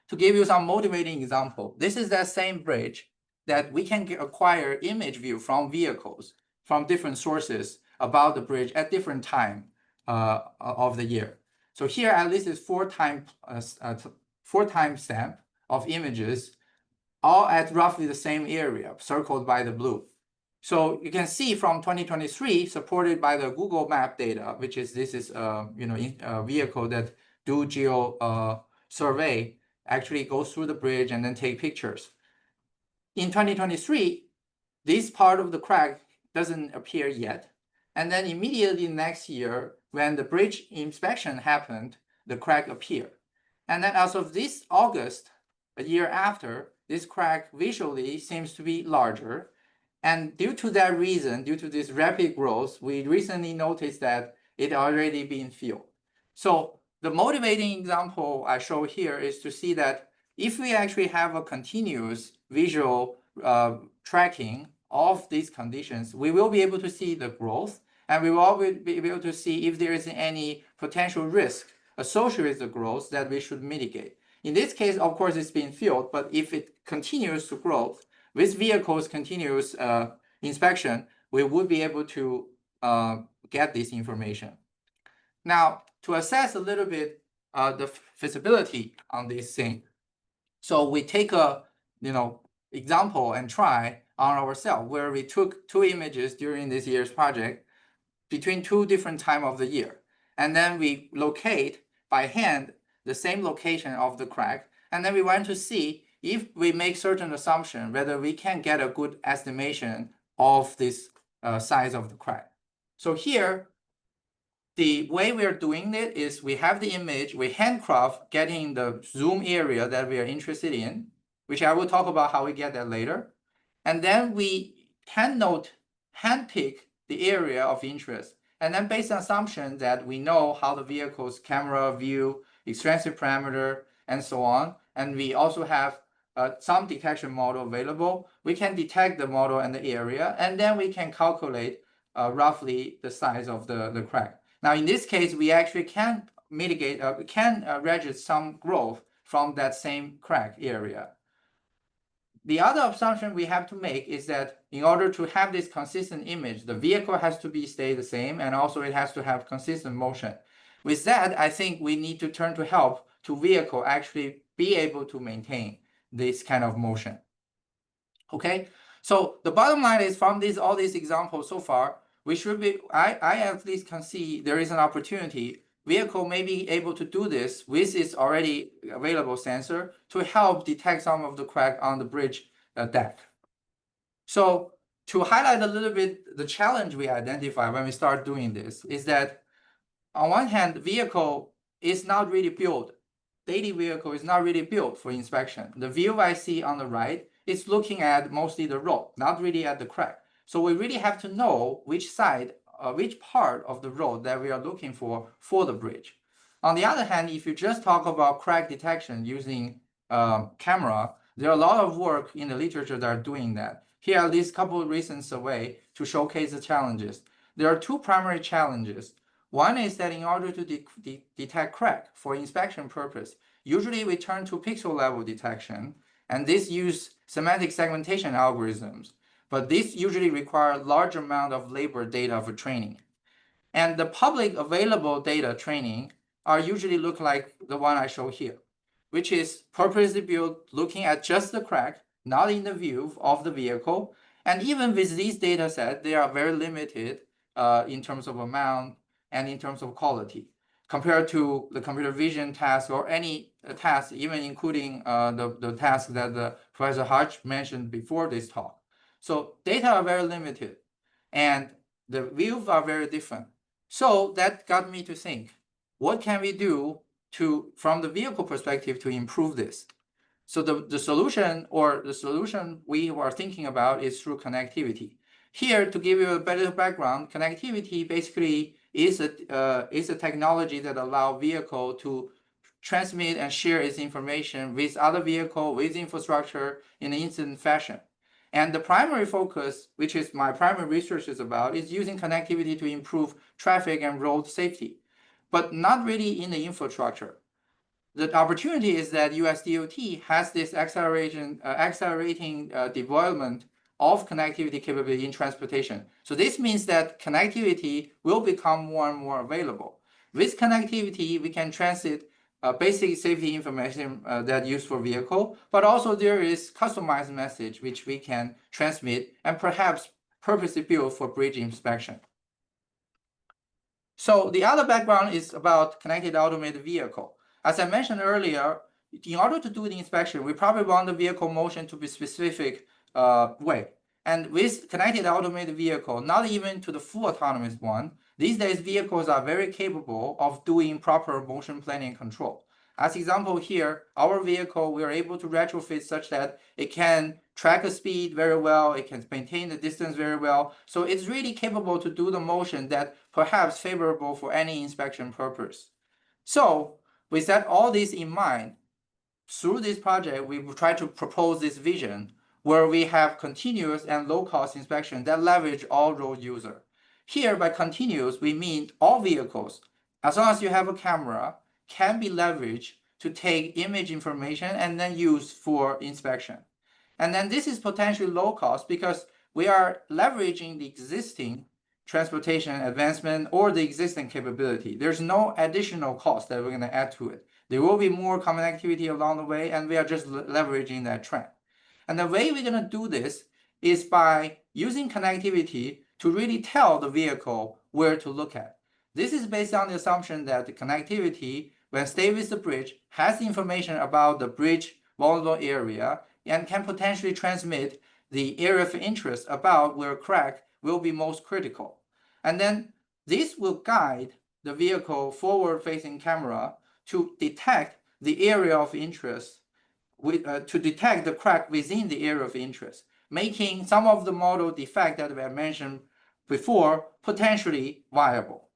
To give you some motivating example, this is that same bridge that we can acquire image view from vehicles from different sources about the bridge at different time of the year. So here at least is four time stamp of images, all at roughly the same area, circled by the blue. So you can see from 2023, supported by the Google Map data, which is this is a vehicle that do geo survey, actually goes through the bridge and then take pictures. In 2023, this part of the crack doesn't appear yet. And then immediately next year, when the bridge inspection happened, the crack appeared. And then as of this August, a year after, this crack visually seems to be larger. And due to that reason, due to this rapid growth, we recently noticed that it already been filled. So the motivating example I show here is to see that if we actually have a continuous visual tracking of these conditions, we will be able to see the growth, and we will be able to see if there is any potential risk associated with the growth that we should mitigate. In this case, of course, it's been filled, but if it continues to grow, with vehicles continuous inspection, we would be able to get this information. Now, to assess a little bit the feasibility on this thing, so we take a example and try on ourselves, where we took 2 images during this year's project between 2 different times of the year, and then we locate by hand the same location of the crack, and then we want to see if we make certain assumption whether we can get a good estimation of this size of the crack. So here, the way we are doing it is we have the image, we handcraft getting the zoom area that we are interested in, which I will talk about how we get that later. And then we handpick the area of interest. And then based on assumption that we know how the vehicle's camera view, extrinsic parameter, and so on, and we also have some detection model available, we can detect the model and the area, and then we can calculate roughly the size of the crack. Now, in this case, we actually can mitigate, register some growth from that same crack area. The other assumption we have to make is that in order to have this consistent image, the vehicle has to stay the same, and also it has to have consistent motion. With that, I think we need to turn to help to vehicle actually be able to maintain this kind of motion. Okay, so the bottom line is from all these examples so far, we should be, I at least can see there is an opportunity. Vehicle may be able to do this with its already available sensor to help detect some of the crack on the bridge deck. So to highlight a little bit the challenge we identify when we start doing this is that on one hand, the vehicle is not really built daily vehicle is not really built for inspection. The view I see on the right is looking at mostly the road, not really at the crack. So we really have to know which side, which part of the road that we are looking for the bridge. On the other hand, if you just talk about crack detection using camera, there are a lot of work in the literature that are doing that. Here are these couple of recent surveys to showcase the challenges. There are two primary challenges. One is that in order to detect crack for inspection purpose, usually we turn to pixel level detection, and this use semantic segmentation algorithms. But this usually requires large amount of labor data for training. And the public available data training are usually look like the one I show here, which is purposely built looking at just the crack, not in the view of the vehicle. And even with these data sets, they are very limited in terms of amount and in terms of quality compared to the computer vision task or any task, even including the task that Professor Hajj mentioned before this talk. So data are very limited and the views are very different. So that got me to think, what can we do from the vehicle perspective to improve this? So the solution we are thinking about is through connectivity. Here, to give you a better background, connectivity basically is a technology that allows vehicle to transmit and share its information with other vehicle, with infrastructure in an instant fashion. And the primary focus, which is my primary research is about, is using connectivity to improve traffic and road safety, but not really in the infrastructure. The opportunity is that US DOT has this accelerating development of connectivity capability in transportation. So this means that connectivity will become more and more available. With connectivity, we can transit basic safety information that used for vehicle, but also there is customized message which we can transmit and perhaps purposely built for bridge inspection. So the other background is about connected automated vehicle. As I mentioned earlier, in order to do the inspection, we probably want the vehicle motion to be specific way. And with connected automated vehicle, not even to the full autonomous one, these days vehicles are very capable of doing proper motion planning and control. As example here, our vehicle, we are able to retrofit such that it can track the speed very well, it can maintain the distance very well. So it's really capable to do the motion that perhaps favorable for any inspection purpose. So with that, all this in mind, through this project, we will try to propose this vision where we have continuous and low-cost inspection that leverage all road users. Here, by continuous, we mean all vehicles, as long as you have a camera, can be leveraged to take image information and then use for inspection. And then this is potentially low cost because we are leveraging the existing transportation advancement or the existing capability. There's no additional cost that we're going to add to it. There will be more common activity along the way, and we are just leveraging that trend. And the way we're going to do this is by using connectivity to really tell the vehicle where to look at. This is based on the assumption that the connectivity, when stay with the bridge, has information about the bridge vulnerable area and can potentially transmit the area of interest about where crack will be most critical. And then this will guide the vehicle forward-facing camera to detect the area of interest, to detect the crack within the area of interest, making some of the model defect that we have mentioned before potentially viable.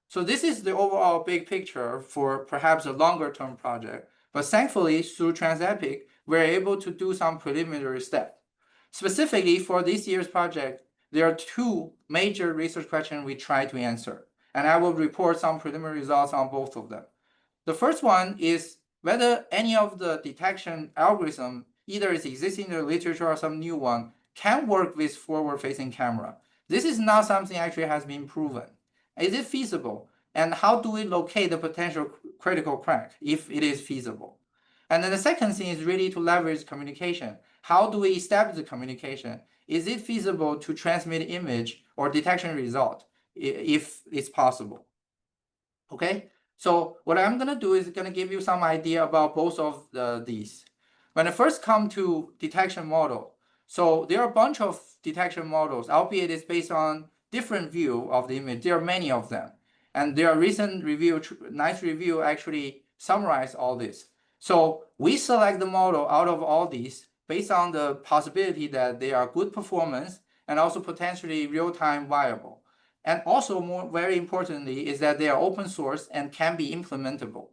So this is the overall big picture for perhaps a longer term project, but thankfully through TRANS-IPIC, we're able to do some preliminary steps. Specifically for this year's project, there are two major research questions we try to answer, and I will report some preliminary results on both of them. The first one is whether any of the detection algorithm, either is existing in the literature or some new one, can work with forward-facing camera. This is not something actually has been proven. Is it feasible? And how do we locate the potential critical crack if it is feasible? And then the second thing is really to leverage communication. How do we establish the communication? Is it feasible to transmit image or detection result if it's possible? Okay, so what I'm going to do is going to give you some idea about both of these. When I first come to detection model, so there are a bunch of detection models, albeit it's based on different view of the image. There are many of them. And there are recent review, nice review actually summarize all this. So we select the model out of all these based on the possibility that they are good performance and also potentially real-time viable. And also very importantly is that they are open source and can be implementable.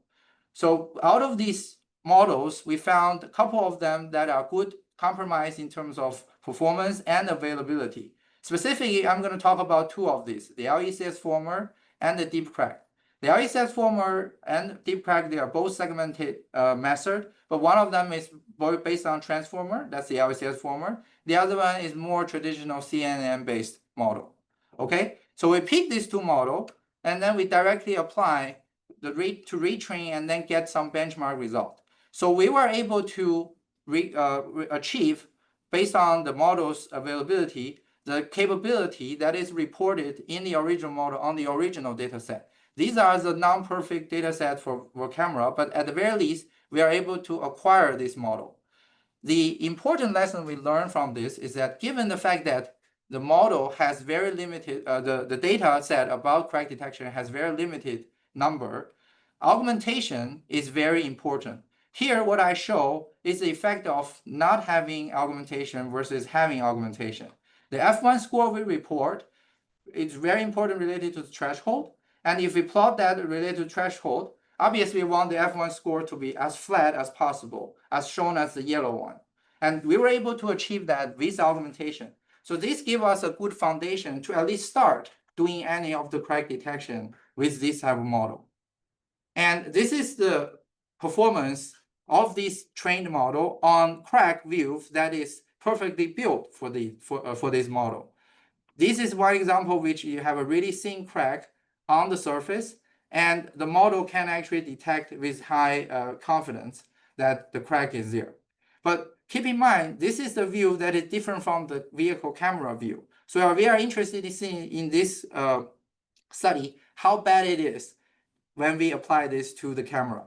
So out of these models, we found a couple of them that are good compromise in terms of performance and availability. Specifically, I'm going to talk about two of these, the LECS former and the deep crack. The LECS former and deep crack, they are both segmented method, but one of them is based on transformer, that's the LECS former. The other one is more traditional CNN-based model. Okay, so we pick these two models, and then we directly apply to retrain and then get some benchmark result. So we were able to achieve, based on the model's availability, the capability that is reported in the original model on the original data set. These are the non-perfect data set for camera, but at the very least, we are able to acquire this model. The important lesson we learned from this is that given the fact that the model has very limited, the data set about crack detection has very limited number, augmentation is very important. Here, what I show is the effect of not having augmentation versus having augmentation. The F1 score we report is very important related to the threshold. And if we plot that related to threshold, obviously we want the F1 score to be as flat as possible, as shown as the yellow one. And we were able to achieve that with augmentation. So this gives us a good foundation to at least start doing any of the crack detection with this type of model. And this is the performance of this trained model on crack views that is perfectly built for this model. This is one example which you have a really thin crack on the surface, and the model can actually detect with high confidence that the crack is there. But keep in mind, this is the view that is different from the vehicle camera view. So we are interested in seeing in this study how bad it is when we apply this to the camera.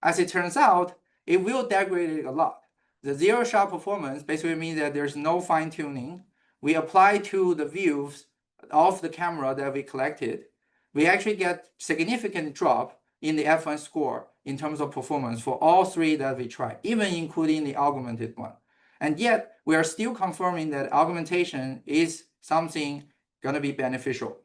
As it turns out, it will degrade it a lot. The zero-shot performance basically means that there's no fine-tuning. We apply to the views of the camera that we collected. We actually get significant drop in the F1 score in terms of performance for all three that we tried, even including the augmented one. And yet, we are still confirming that augmentation is something going to be beneficial.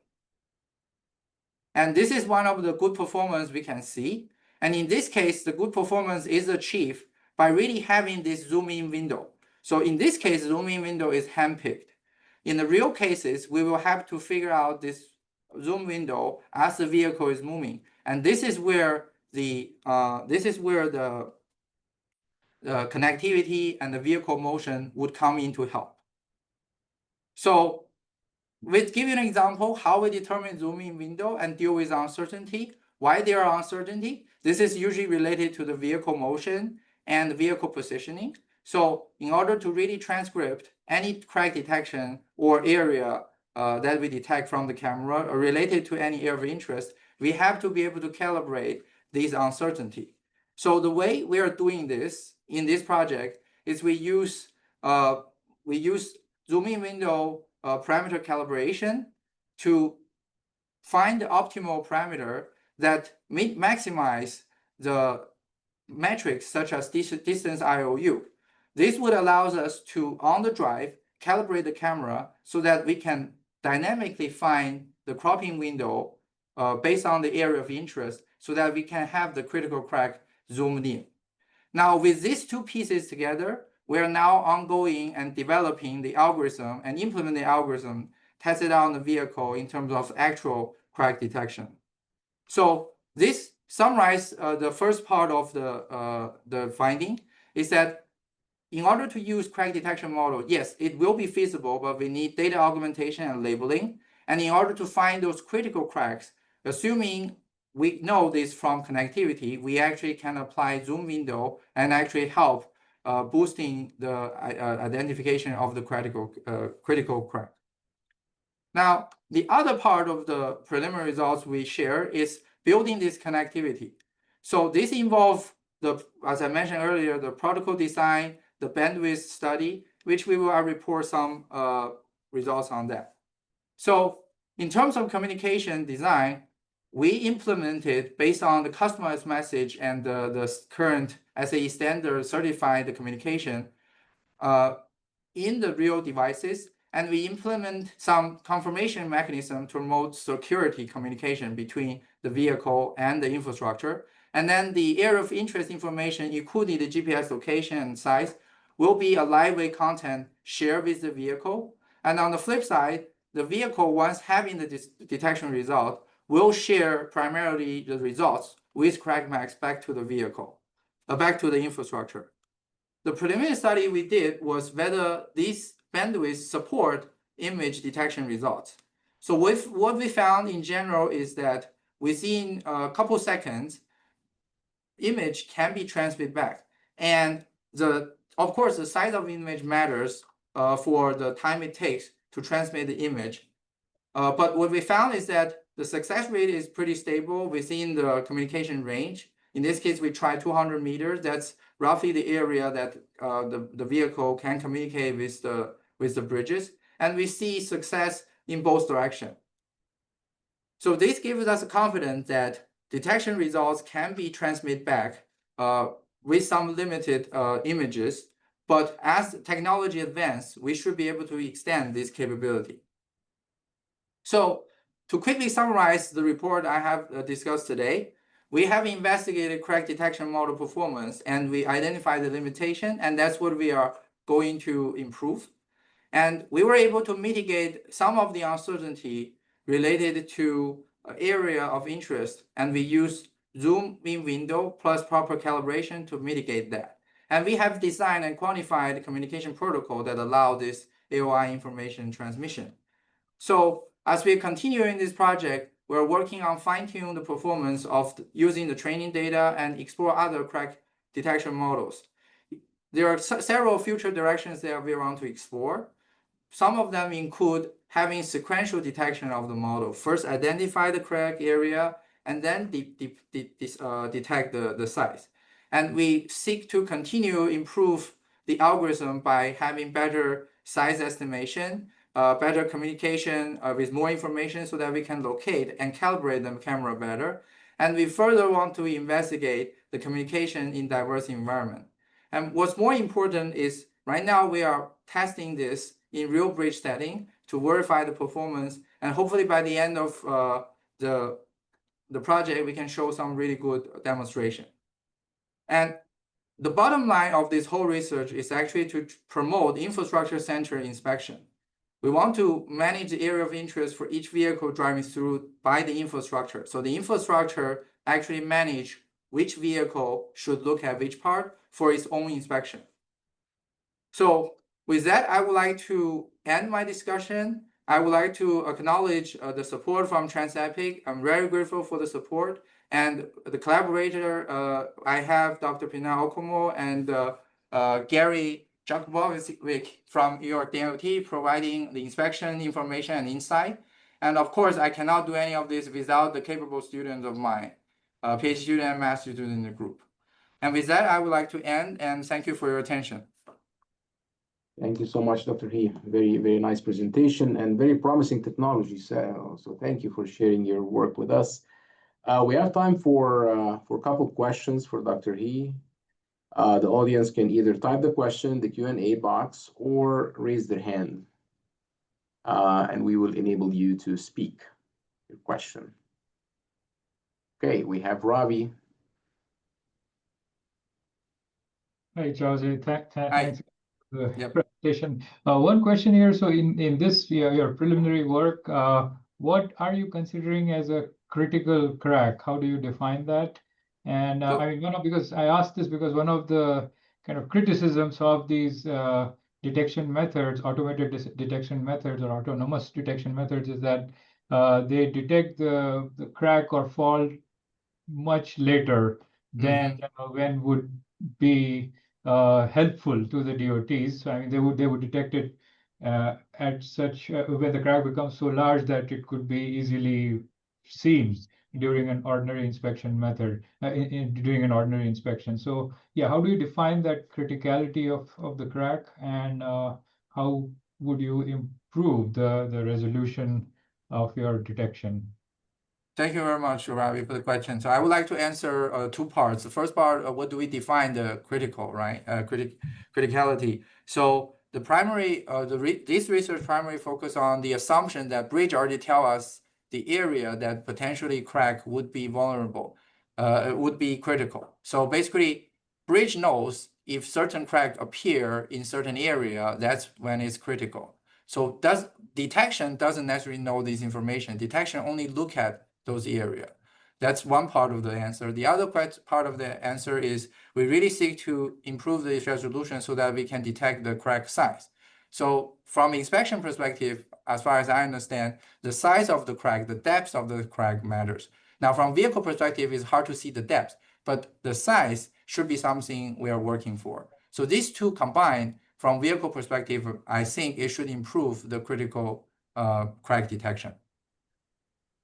And this is one of the good performance we can see. And in this case, the good performance is achieved by really having this zoom-in window. So in this case, zoom-in window is handpicked. In the real cases, we will have to figure out this zoom window as the vehicle is moving. And this is where the connectivity and the vehicle motion would come into help. So let's give you an example how we determine zoom-in window and deal with uncertainty. Why there are uncertainty? This is usually related to the vehicle motion and the vehicle positioning. So in order to really transcript any crack detection or area that we detect from the camera or related to any area of interest, we have to be able to calibrate these uncertainty. So the way we are doing this in this project is we use zoom-in window parameter calibration to find the optimal parameter that maximize the metrics such as distance IOU. This would allow us to, on the drive, calibrate the camera so that we can dynamically find the cropping window based on the area of interest so that we can have the critical crack zoomed in. Now, with these two pieces together, we are now ongoing and developing the algorithm and implement the algorithm tested on the vehicle in terms of actual crack detection. So this summarizes the first part of the finding is that in order to use crack detection model, yes, it will be feasible, but we need data augmentation and labeling. And in order to find those critical cracks, assuming we know this from connectivity, we actually can apply zoom window and actually help boosting the identification of the critical crack. Now, the other part of the preliminary results we share is building this connectivity. So this involves, as I mentioned earlier, the protocol design, the bandwidth study, which we will report some results on that. So in terms of communication design, we implemented based on the customized message and the current SAE standard certified communication in the real devices, and we implement some confirmation mechanism to promote security communication between the vehicle and the infrastructure. And then the area of interest information, including the GPS location and size, will be a lightweight content shared with the vehicle. And on the flip side, the vehicle, once having the detection result, will share primarily the results with CrackMax back to the vehicle, back to the infrastructure. The preliminary study we did was whether these bandwidths support image detection results. So what we found in general is that within a couple seconds, image can be transmitted back. And of course, the size of image matters for the time it takes to transmit the image. But what we found is that the success rate is pretty stable within the communication range. In this case, we tried 200 meters. That's roughly the area that the vehicle can communicate with the bridges. And we see success in both directions. So this gives us confidence that detection results can be transmitted back with some limited images. But as technology advances, we should be able to extend this capability. So to quickly summarize the report I have discussed today, we have investigated crack detection model performance, and we identified the limitation, and that's what we are going to improve. And we were able to mitigate some of the uncertainty related to area of interest, and we used zoom in window plus proper calibration to mitigate that. And we have designed and quantified the communication protocol that allow this AOI information transmission. So as we continue in this project, we're working on fine-tuning the performance of using the training data and explore other crack detection models. There are several future directions that we want to explore. Some of them include having sequential detection of the model. First, identify the crack area, and then detect the size. And we seek to continue improve the algorithm by having better size estimation, better communication with more information so that we can locate and calibrate the camera better. And we further want to investigate the communication in diverse environment. And what's more important is right now we are testing this in real bridge setting to verify the performance. And hopefully by the end of the project, we can show some really good demonstration. And the bottom line of this whole research is actually to promote infrastructure-centered inspection. We want to manage the area of interest for each vehicle driving through by the infrastructure. So the infrastructure actually manage which vehicle should look at which part for its own inspection. So with that, I would like to end my discussion. I would like to acknowledge the support from TRANS-IPIC. I'm very grateful for the support. And the collaborator, I have Dr. Pinar Okomo and Gary Jakubovic from your DOT providing the inspection information and insight. And of course, I cannot do any of this without the capable students of mine, PhD student and master student in the group. And with that, I would like to end and thank you for your attention. Thank you so much, Dr. He. Very, very nice presentation and very promising technology. So thank you for sharing your work with us. We have time for a couple of questions for Dr. He. The audience can either type the question in the Q&A box or raise their hand, and we will enable you to speak your question. Okay, we have Ravi. Hi, Chaozhe. Thanks for the Yep. presentation. One question here. So in this your preliminary work, what are you considering as a critical crack? How do you define that? And I mean, because I asked this because one of the kind of criticisms of these detection methods, automated detection methods or autonomous detection methods, is that they detect the crack or fault much later than when would be helpful to the DOTs. So I mean, they would detect it at such when the crack becomes so large that it could be easily seen during an ordinary inspection method, during an ordinary inspection. So yeah, how do you define that criticality of the crack, and how would you improve the resolution of your detection? Thank you very much, Ravi, for the question. So I would like to answer two parts. The first part, what do we define the critical, right? Criticality. So the primary, this research primarily focus on the assumption that bridge already tell us the area that potentially crack would be vulnerable, would be critical. So basically, bridge knows if certain crack appear in certain area, that's when it's critical. So detection doesn't necessarily know this information. Detection only look at those area. That's one part of the answer. The other part of the answer is we really seek to improve the resolution so that we can detect the crack size. So from inspection perspective, as far as I understand, the size of the crack, the depth of the crack matters. Now, from vehicle perspective, it's hard to see the depth, but the size should be something we are working for. So these two combined, from vehicle perspective, I think it should improve the critical crack detection.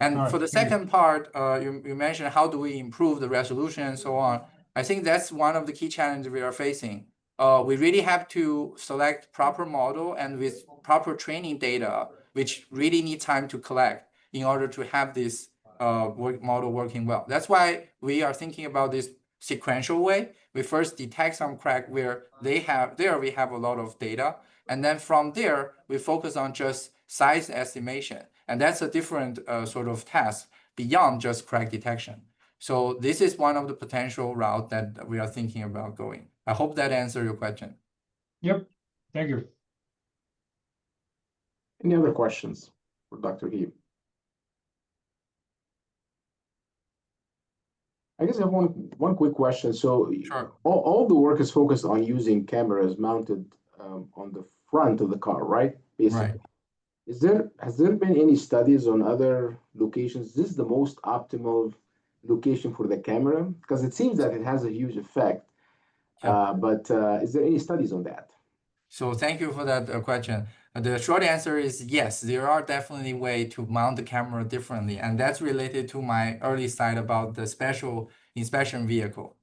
And for the second part, you mentioned how do we improve the resolution and so on. I think that's one of the key challenges we are facing. We really have to select proper model and with proper training data, which really need time to collect in order to have this model working well. That's why we are thinking about this sequential way. We first detect some crack where we have a lot of data. And then from there, we focus on just size estimation. And that's a different sort of task beyond just crack detection. So this is one of the potential route that we are thinking about going. I hope that answered your question. Yep. Thank you. Any other questions for Dr. He? I guess I have one quick question. So Sure. all the work is focused on using cameras mounted on the front of the car, right? Basically. Right. Has there been any studies on other locations? Is this the most optimal location for the camera? Because it seems that it has a huge effect. Yeah. But is there any studies on that? So thank you for that question. The short answer is yes, there are definitely ways to mount the camera differently. And that's related to my early slide about the special inspection vehicle.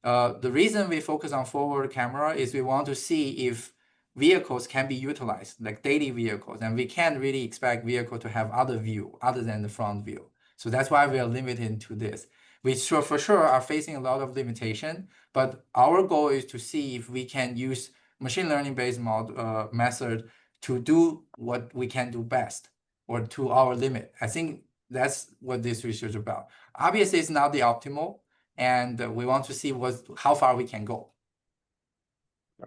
The reason we focus on forward camera is we want to see if vehicles can be utilized, like daily vehicles, and we can't really expect vehicle to have other view other than the front view. So that's why we are limited to this. We for sure are facing a lot of limitation, but our goal is to see if we can use machine learning based method to do what we can do best or to our limit. I think that's what this research is about. Obviously, it's not the optimal, and we want to see how far we can go.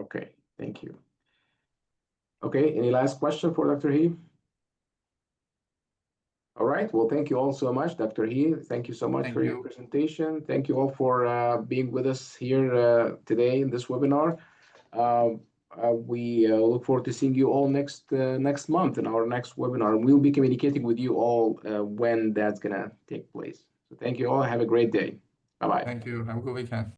Okay, thank you. Okay, any last question for Dr. He? All right, well, thank you all so much, Dr. He. Thank you so much for your presentation. Thank you all for being with us here today in this webinar. We look forward to seeing you all next month in our next webinar. We'll be communicating with you all when that's gonna take place. So thank you all. Have a great day. Bye-bye. Thank you. Have a good weekend.